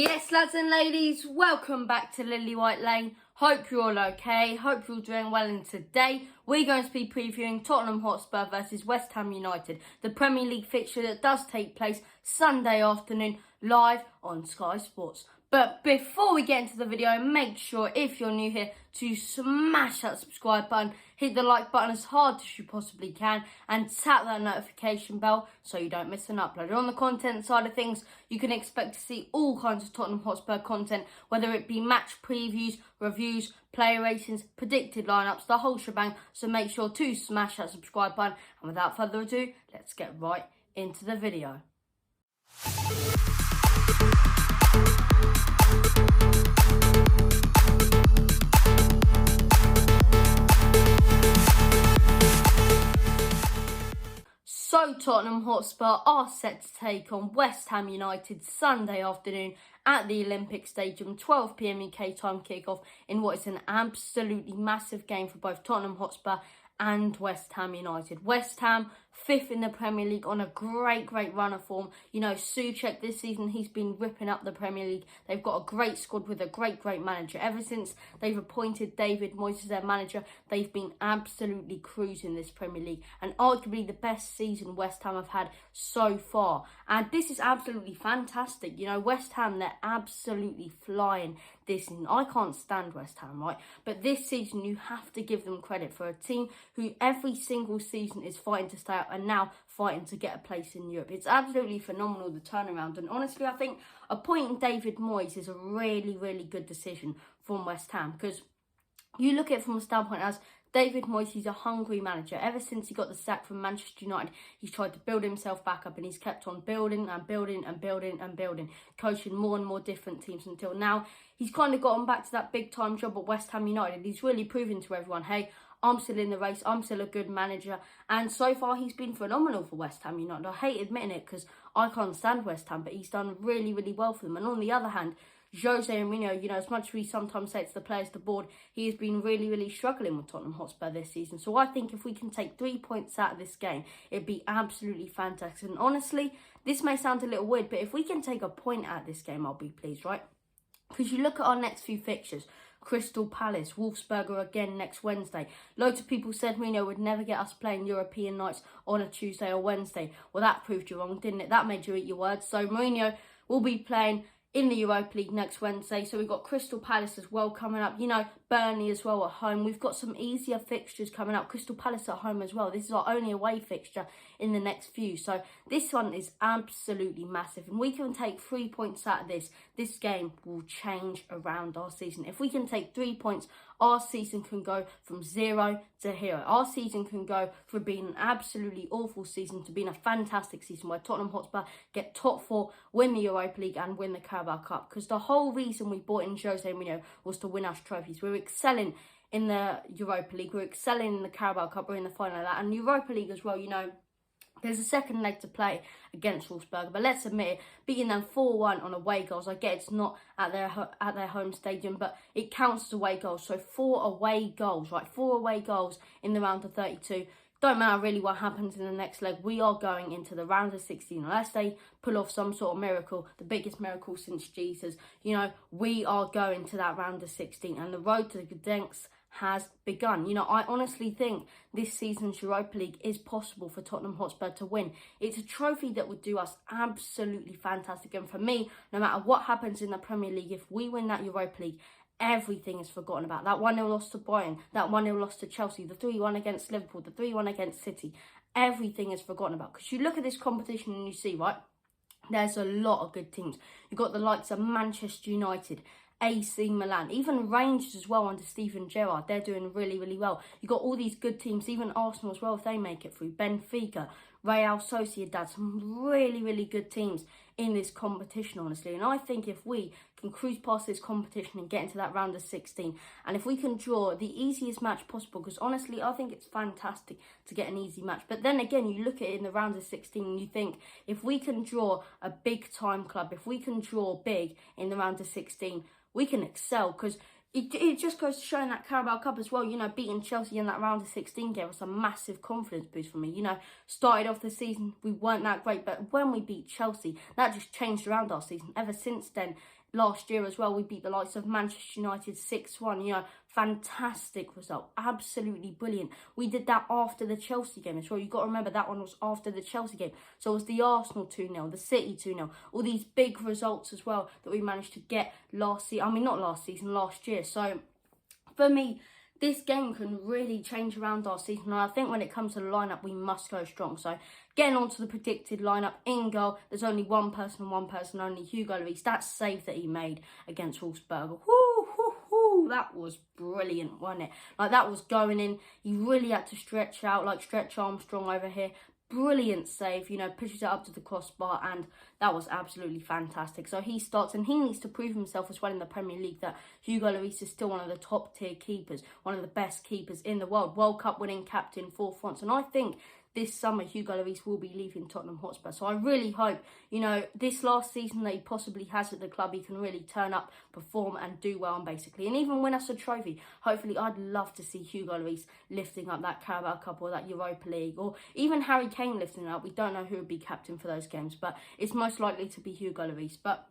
Yes, lads and ladies, welcome back to Lily White Lane. Hope you're all okay. Hope you're doing well. And today we're going to be previewing Tottenham Hotspur versus West Ham United, the Premier League fixture that does take place Sunday afternoon live on Sky Sports. But before we get into the video, make sure if you're new here to smash that subscribe button, hit the like button as hard as you possibly can, and tap that notification bell so you don't miss an upload. On the content side of things, you can expect to see all kinds of Tottenham Hotspur content, whether it be match previews, reviews, player ratings, predicted lineups, the whole shebang. So make sure to smash that subscribe button. And without further ado, let's get right into the video. So Tottenham Hotspur are set to take on West Ham United Sunday afternoon at the Olympic Stadium, 12 p.m. UK time kickoff in what is an absolutely massive game for both Tottenham Hotspur and West Ham United. West Ham, 5th in the Premier League, on a great run of form. You know, Souček this season, he's been ripping up the Premier League. They've got a great squad with a great manager. Ever since they've appointed David Moyes as their manager, they've been absolutely cruising this Premier League. And arguably the best season West Ham have had so far. And this is absolutely fantastic. You know, West Ham, they're absolutely flying this season. I can't stand West Ham, right? But this season, you have to give them credit for a team who every single season is fighting to stay up and now fighting to get a place in Europe. It's absolutely phenomenal, the turnaround. And honestly, I think appointing David Moyes is a really good decision from West Ham, because you look at it from a standpoint as David Moyes, he's a hungry manager. Ever since he got the sack from Manchester United, he's tried to build himself back up, and he's kept on building, coaching more and more different teams until now he's kind of gotten back to that big time job at West Ham United. He's really proven to everyone, hey, I'm still in the race, I'm still a good manager. And so far, he's been phenomenal for West Ham United. I hate admitting it because I can't stand West Ham, but he's done really well for them. And on the other hand, Jose Mourinho, you know, as much as we sometimes say it's the players to board, he has been really struggling with Tottenham Hotspur this season. So I think if we can take 3 points out of this game, it'd be absolutely fantastic. And honestly, this may sound a little weird, but if we can take a point out of this game, I'll be pleased, right? Because you look at our next few fixtures, Crystal Palace, Wolfsburger again next Wednesday. Loads of people said Mourinho would never get us playing European nights on a Tuesday or Wednesday. Well, that proved you wrong, didn't it? That made you eat your words. So Mourinho will be playing in the Europa League next Wednesday. So we've got Crystal Palace as well coming up. You know, Burnley as well at home. We've got some easier fixtures coming up. Crystal Palace at home as well. This is our only away fixture in the next few. So this one is absolutely massive. And we can take 3 points out of this. This game will change around our season. If we can take 3 points, our season can go from 0 to hero. Our season can go from being an absolutely awful season to being a fantastic season where Tottenham Hotspur get top 4, win the Europa League and win the Carabao Cup. Because the whole reason we brought in Jose Mourinho was to win us trophies. We're excelling in the Europa League. We're excelling in the Carabao Cup. We're in the final of that. And Europa League as well, you know, there's a second leg to play against Wolfsburg, but let's admit it, beating them 4-1 on away goals. I get it's not at their home stadium, but it counts as away goals. So 4 away goals, right? 4 away goals in the round of 32. Don't matter really what happens in the next leg. We are going into the round of 16. Unless they pull off some sort of miracle, the biggest miracle since Jesus, you know, we are going to that round of 16. And the road to the Gdansk has begun. You know, I honestly think this season's Europa League is possible for Tottenham Hotspur to win. It's a trophy that would do us absolutely fantastic. And for me, no matter what happens in the Premier League, if we win that Europa League, everything is forgotten about. That 1-0 loss to Brighton, that 1-0 loss to Chelsea, the 3-1 against Liverpool, the 3-1 against City, everything is forgotten about. Because you look at this competition and you see, right, there's a lot of good teams. You've got the likes of Manchester United, AC Milan, even Rangers as well under Steven Gerrard. They're doing really well. You've got all these good teams, even Arsenal as well, if they make it through. Benfica, Real Sociedad, some really good teams in this competition, honestly. And I think if we can cruise past this competition and get into that round of 16, and if we can draw the easiest match possible, because honestly, I think it's fantastic to get an easy match. But then again, you look at it in the round of 16 and you think, if we can draw a big time club, if we can draw big in the round of 16, we can excel, because it just goes to showing that Carabao Cup as well. You know, beating Chelsea in that round of 16 gave us a massive confidence boost for me. You know, started off the season, we weren't that great, but when we beat Chelsea, that just changed around our season. Ever since then, last year as well. We beat the likes of Manchester United 6-1, you know, fantastic result, absolutely brilliant. We did that after the Chelsea game as well. You've got to remember that one was after the Chelsea game. So it was the Arsenal 2-0, the City 2-0, all these big results as well that we managed to get last year. So for me, this game can really change around our season. And I think when it comes to the lineup, we must go strong. So getting on to the predicted lineup, in goal, there's only one person and one person only, Hugo Lloris. That save that he made against Wolfsburg. That was brilliant, wasn't it? Like, that was going in. He really had to stretch out, like Stretch Armstrong over here. Brilliant save, you know, pushes it up to the crossbar, and that was absolutely fantastic. So he starts, and he needs to prove himself as well in the Premier League that Hugo Lloris is still one of the top tier keepers, one of the best keepers in the world, World Cup winning captain for France. And I think this summer Hugo Lloris will be leaving Tottenham Hotspur. So I really hope, you know, this last season that he possibly has at the club, he can really turn up, perform and do well, and basically, and even win us a trophy. Hopefully, I'd love to see Hugo Lloris lifting up that Carabao Cup or that Europa League, or even Harry Kane lifting it up. We don't know who would be captain for those games, but it's most likely to be Hugo Lloris. But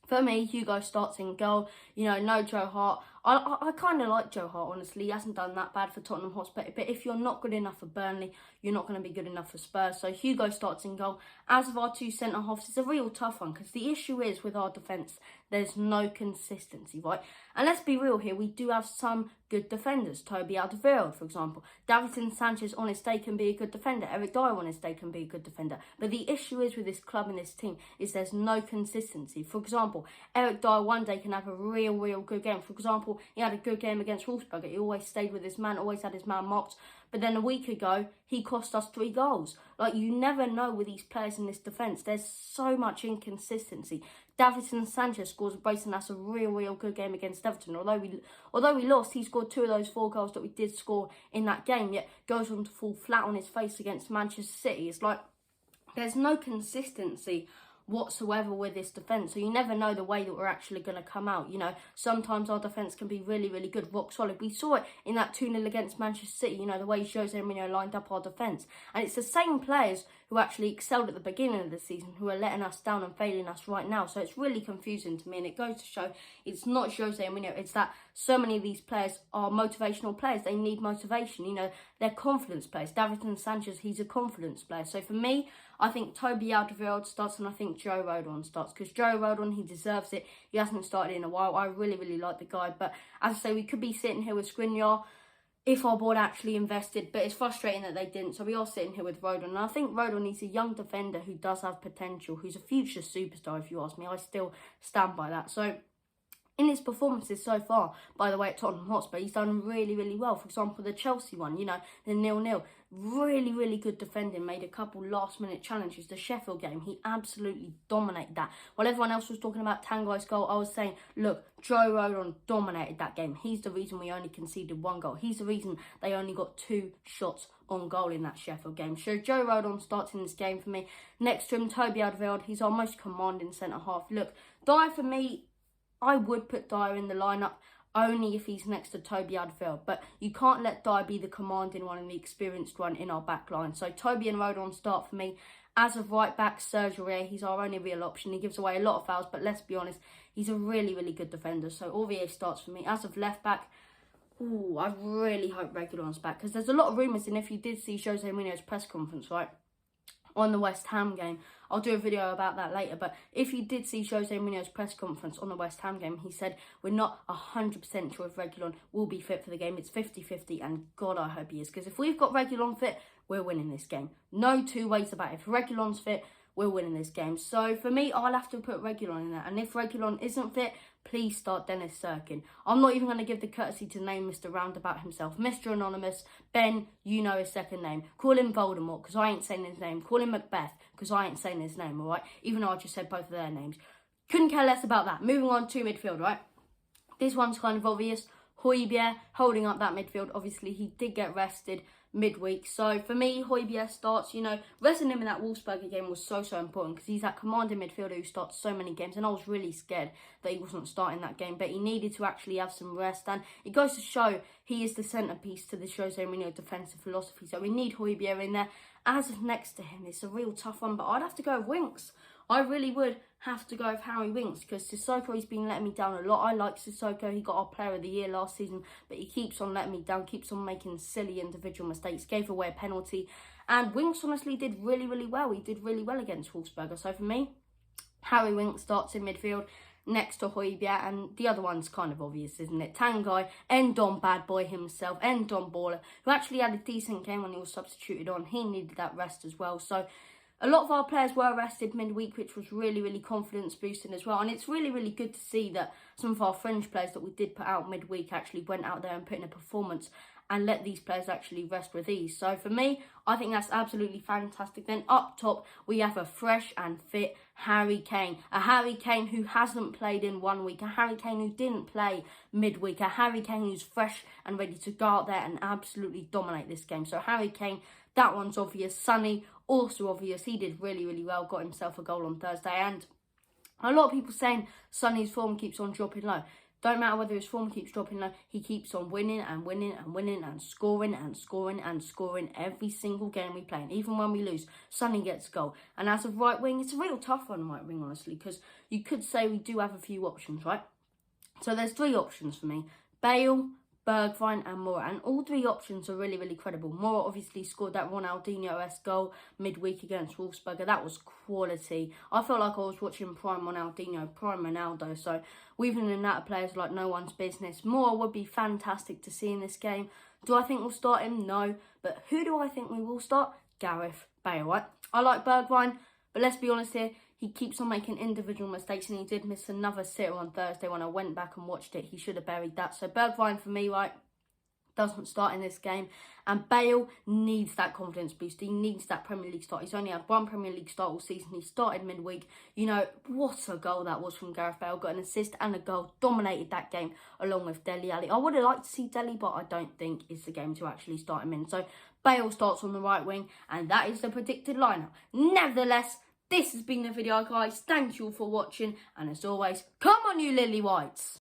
for me, Hugo starts in goal. You know, no Joe Hart. I kind of like Joe Hart, honestly. He hasn't done that bad for Tottenham Hotspur. But if you're not good enough for Burnley, you're not going to be good enough for Spurs. So Hugo starts in goal. As of our two centre-halves, it's a real tough one, because the issue is with our defence, there's no consistency, right? And let's be real here, we do have some good defenders. Toby Alderweireld, for example. Davinson Sanchez on his day can be a good defender. Eric Dier on his day can be a good defender. But the issue is with this club and this team is there's no consistency. For example, Eric Dier one day can have a real good game. For example, he had a good game against Wolfsburg. He always stayed with his man, always had his man marked. But then a week ago, he cost us 3 goals. Like, you never know with these players in this defence. There's so much inconsistency. Davinson Sanchez scores a brace, and that's a real good game against Everton. Although we lost, he scored 2 of those 4 goals that we did score in that game, yet goes on to fall flat on his face against Manchester City. It's like, there's no consistency whatsoever with this defence, so you never know the way that we're actually going to come out. You know, sometimes our defence can be really good, rock solid. We saw it in that 2-0 against Manchester City, you know, the way Jose Mourinho lined up our defence. And it's the same players who actually excelled at the beginning of the season who are letting us down and failing us right now. So it's really confusing to me, and it goes to show it's not Jose Mourinho, it's that so many of these players are motivational players. They need motivation, you know, they're confidence players. Davinson Sanchez, he's a confidence player. So for me, I think Toby Alderweireld starts, and I think Joe Rodon starts, because Joe Rodon, he deserves it. He hasn't started in a while. I really like the guy, but as I say, we could be sitting here with Skriniar if our board actually invested, but it's frustrating that they didn't. So we are sitting here with Rodon, and I think Rodon is a young defender who does have potential, who's a future superstar, if you ask me. I still stand by that. So in his performances so far, by the way, at Tottenham Hotspur, he's done really well. For example, the Chelsea one, you know, the 0-0. Really good defending, made a couple last-minute challenges. The Sheffield game, he absolutely dominated that. While everyone else was talking about Tanguay's goal, I was saying, look, Joe Rodon dominated that game. He's the reason we only conceded 1 goal. He's the reason they only got 2 shots on goal in that Sheffield game. So Joe Rodon starts in this game for me. Next to him, Toby Alderweireld. He's our most commanding centre-half. Look, Dier for me, I would put Dier in the lineup only if he's next to Toby Alderweireld, but you can't let Dier be the commanding one and the experienced one in our back line. So Toby and Rodon start for me. As of right back, Serge Aurier, he's our only real option. He gives away a lot of fouls, but let's be honest, he's a really good defender. So Aurier starts for me. As of left back, I really hope Reguilon's back, because there's a lot of rumours, and if you did see Jose Mourinho's press conference, right, on the West Ham game, I'll do a video about that later, but if you did see Jose Mourinho's press conference on the West Ham game, he said, we're not 100% sure if Reguilon will be fit for the game. It's 50-50, and God, I hope he is, because if we've got Reguilon fit, we're winning this game. No 2 ways about it. If Reguilon's fit, we're winning this game. So for me, I'll have to put Reguilon in there, and if Reguilon isn't fit, please start Dennis Serkin. I'm not even going to give the courtesy to name Mr. Roundabout himself. Mr. Anonymous, Ben, you know his second name. Call him Voldemort, because I ain't saying his name. Call him Macbeth, because I ain't saying his name, alright? Even though I just said both of their names. Couldn't care less about that. Moving on to midfield, right? This one's kind of obvious. Højbjerg holding up that midfield. Obviously, he did get rested midweek. So for me, Højbjerg starts, you know, resting him in that Wolfsburg game was so important, because he's that commanding midfielder who starts so many games, and I was really scared that he wasn't starting that game, but he needed to actually have some rest, and it goes to show he is the centrepiece to the Jose Mourinho defensive philosophy. So we need Højbjerg in there. As of next to him, it's a real tough one, but I'd have to go with Winks. I really would have to go with Harry Winks, because Sissoko, he's been letting me down a lot. I like Sissoko. He got our player of the year last season, but he keeps on letting me down, keeps on making silly individual mistakes, gave away a penalty. And Winks honestly did really, really well. He did really well against Wolfsburg. So for me, Harry Winks starts in midfield next to Højbjerg, and the other one's kind of obvious, isn't it? Tanguy, Endon bad boy himself, Endon baller, who actually had a decent game when he was substituted on. He needed that rest as well. So a lot of our players were rested midweek, which was really, really confidence boosting as well. And it's really, really good to see that some of our fringe players that we did put out midweek actually went out there and put in a performance and let these players actually rest with ease. So for me, I think that's absolutely fantastic. Then up top, we have a fresh and fit Harry Kane. A Harry Kane who hasn't played in 1 week. A Harry Kane who didn't play midweek. A Harry Kane who's fresh and ready to go out there and absolutely dominate this game. So Harry Kane, that one's obvious. Sonny, also obvious. He did really, really well. Got himself a goal on Thursday. And a lot of people saying Sonny's form keeps on dropping low. Don't matter whether his form keeps dropping low, he keeps on winning and winning and winning and scoring and scoring and scoring every single game we play. And even when we lose, Sonny gets a goal. And as of right wing, it's a real tough one, right wing, honestly, because you could say we do have a few options, right? So there's 3 options for me. Bale, Bergwijn and Moura, and all 3 options are really, really credible. Moura obviously scored that Ronaldinho-esque goal midweek against Wolfsburg. That was quality. I felt like I was watching prime Ronaldinho, prime Ronaldo. So weaving in that players like no one's business. Moura would be fantastic to see in this game. Do I think we'll start him? No. But who do I think we will start? Gareth Bale, right? I like Bergwijn, but let's be honest here. He keeps on making individual mistakes, and he did miss another sitter on Thursday when I went back and watched it. He should have buried that. So Bergwijn for me, right, doesn't start in this game. And Bale needs that confidence boost. He needs that Premier League start. He's only had 1 Premier League start all season. He started midweek. You know, what a goal that was from Gareth Bale. Got an assist and a goal. Dominated that game along with Dele Alli. I would have liked to see Dele, but I don't think it's the game to actually start him in. So Bale starts on the right wing, and that is the predicted lineup. Nevertheless, this has been the video, guys. Thank you all for watching. And as always, come on, you lily whites.